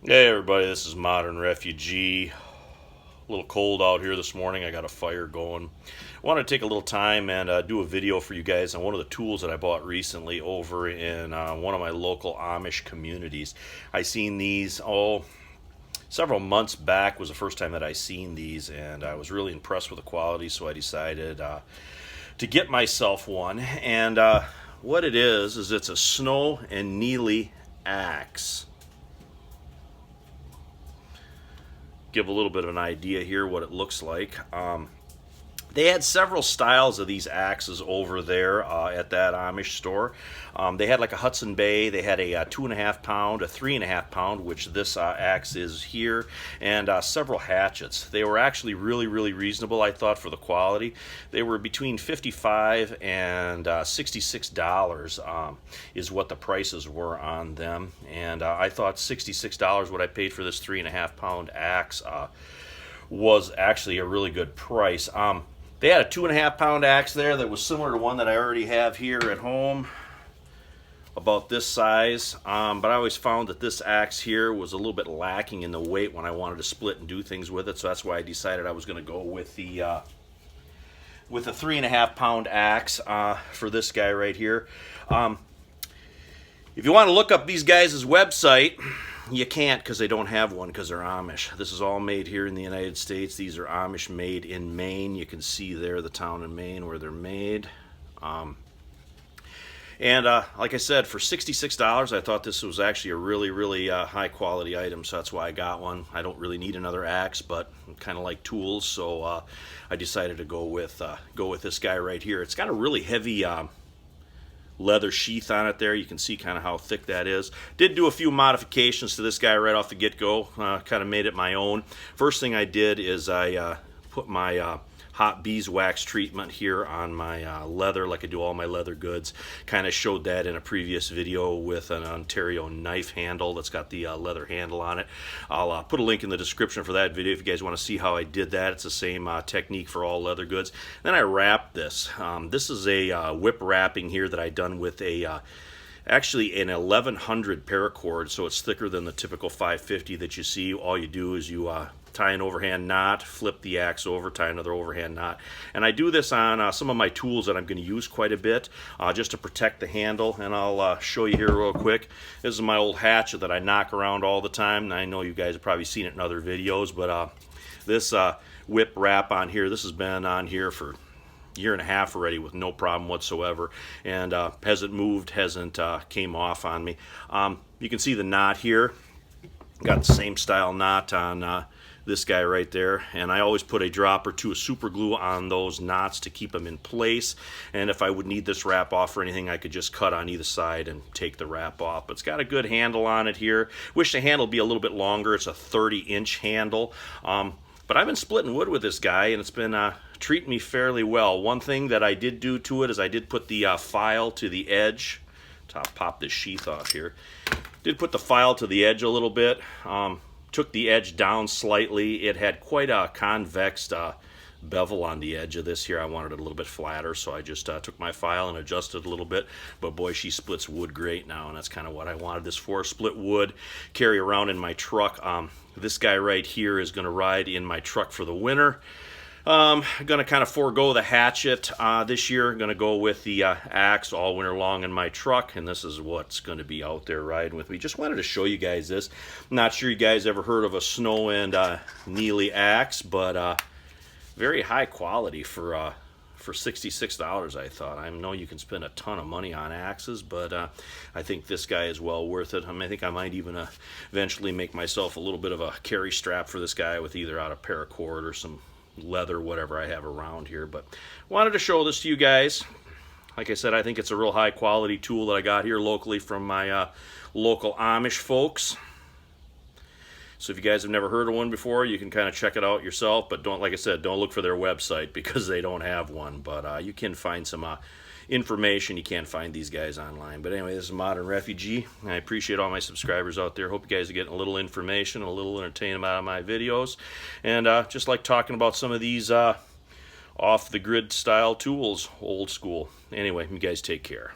Hey everybody, this is Modern Refugee. A little cold out here this morning. I got a fire going. I want to take a little time and do a video for you guys on one of the tools that I bought recently over in one of my local Amish communities. I seen these several months back was the first time that I seen these, and I was really impressed with the quality, so I decided to get myself one. And what it is it's a snow and Neally axe. Give a little bit of an idea here what it looks like. They had several styles of these axes over there at that Amish store. They had like a Hudson Bay. They had a 2.5 pound, a 3.5 pound, which this axe is here, and several hatchets. They were actually really reasonable, I thought, for the quality. They were between $55 and $66 is what the prices were on them, and I thought $66 what I paid for this 3.5 pound axe was actually a really good price. They had a 2.5 pound axe there that was similar to one that I already have here at home, about this size. But I always found that this axe here was a little bit lacking in the weight when I wanted to split and do things with it. So that's why I decided I was going to go with the 3.5 pound axe for this guy right here. If you want to look up these guys' website, you can't because they don't have one because they're Amish. This is all made here in the United States. These are Amish made in Maine. You can see there the town in Maine where they're made. And like I said, for $66, I thought this was actually a really high quality item, so that's why I got one. I don't really need another axe, but I kind of like tools, so I decided to go with this guy right here. It's got a really heavy leather sheath on it there. You can see kind of how thick that is. Did do a few modifications to this guy right off the get-go. Kind of made it my own. First thing I did is I put my hot beeswax treatment here on my leather, like I do all my leather goods. Kind of showed that in a previous video with an Ontario knife handle that's got the leather handle on it. I'll put a link in the description for that video if you guys want to see how I did that. It's the same technique for all leather goods. Then I wrapped this. This is a whip wrapping here that I done with actually an 1100 paracord, so it's thicker than the typical 550 that you see. All you do is you tie an overhand knot, flip the axe over, tie another overhand knot. And I do this on some of my tools that I'm going to use quite a bit just to protect the handle. And I'll show you here real quick. This is my old hatchet that I knock around all the time. And I know you guys have probably seen it in other videos, but this whip wrap on here, this has been on here for year and a half already with no problem whatsoever, and hasn't moved, hasn't came off on me. You can see the knot here. Got the same style knot on this guy right there, and I always put a drop or two of super glue on those knots to keep them in place, and if I would need this wrap off or anything, I could just cut on either side and take the wrap off. But it's got a good handle on it here. Wish the handle would be a little bit longer. It's a 30-inch handle. But I've been splitting wood with this guy, and it's been treating me fairly well. One thing that I did do to it is I did put the file to the edge. Pop this sheath off here. Did put the file to the edge a little bit. Took the edge down slightly. It had quite a convex bevel on the edge of this here. I wanted it a little bit flatter, so I just took my file and adjusted a little bit. But boy, she splits wood great now, and that's kind of what I wanted this for. Split wood, carry around in my truck. This guy right here is going to ride in my truck for the winter. I'm going to kind of forego the hatchet this year. I'm going to go with the axe all winter long in my truck, and this is what's going to be out there riding with me. Just wanted to show you guys this. I'm not sure you guys ever heard of a snow and Neally axe, but very high quality for $66, I thought. I know you can spend a ton of money on axes, but I think this guy is well worth it. I think I might even eventually make myself a little bit of a carry strap for this guy with either out of paracord or some leather, whatever I have around here. But wanted to show this to you guys. Like I said, I think it's a real high quality tool that I got here locally from my local Amish folks. So if you guys have never heard of one before, you can kind of check it out yourself, but don't, like I said, don't look for their website because they don't have one. But you can find some information. You can't find these guys online. But anyway, this is Modern Refugee. I appreciate all my subscribers out there. Hope you guys are getting a little information, a little entertainment out of my videos. And just like talking about some of these off-the-grid style tools, old school. Anyway, you guys take care.